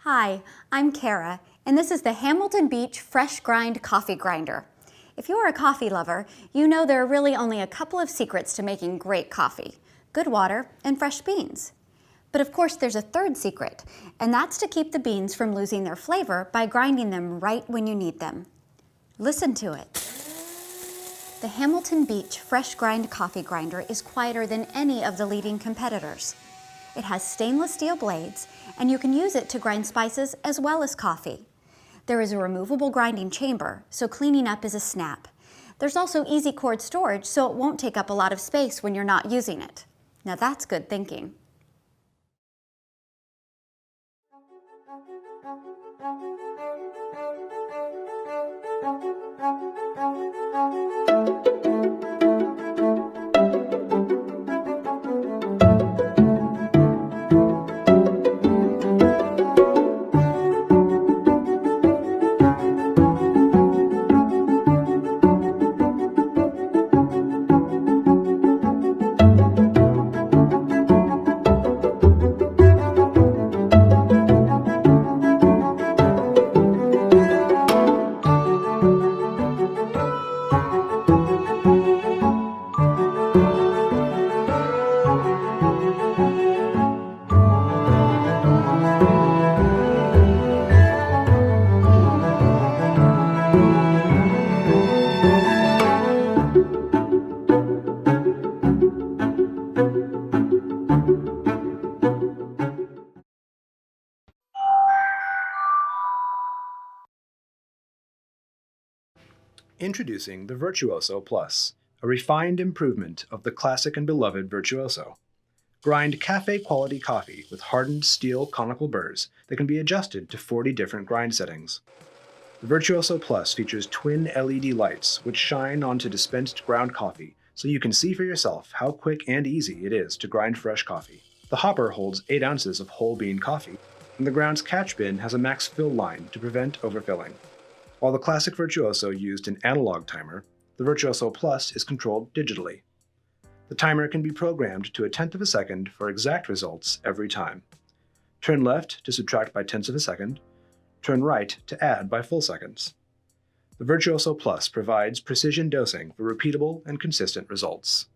Hi, I'm Kara, and this is the Hamilton Beach Fresh Grind Coffee Grinder. If you're a coffee lover, you know there are really only a couple of secrets to making great coffee: good water and fresh beans. But of course there's a third secret, and that's to keep the beans from losing their flavor by grinding them right when you need them. Listen to it. The Hamilton Beach Fresh Grind Coffee Grinder is quieter than any of the leading competitors. It has stainless steel blades, and you can use it to grind spices as well as coffee. There is a removable grinding chamber, so cleaning up is a snap. There's also easy cord storage, so it won't take up a lot of space when you're not using it. Now that's good thinking. Introducing the Virtuoso Plus, a refined improvement of the classic and beloved Virtuoso. Grind cafe-quality coffee with hardened steel conical burrs that can be adjusted to 40 different grind settings. The Virtuoso Plus features twin LED lights which shine onto dispensed ground coffee so you can see for yourself how quick and easy it is to grind fresh coffee. The hopper holds 8 ounces of whole bean coffee, and the ground's catch bin has a max fill line to prevent overfilling. While the classic Virtuoso used an analog timer, the Virtuoso Plus is controlled digitally. The timer can be programmed to 1/10 of a second for exact results every time. Turn left to subtract by 10ths of a second, turn right to add by full seconds. The Virtuoso Plus provides precision dosing for repeatable and consistent results.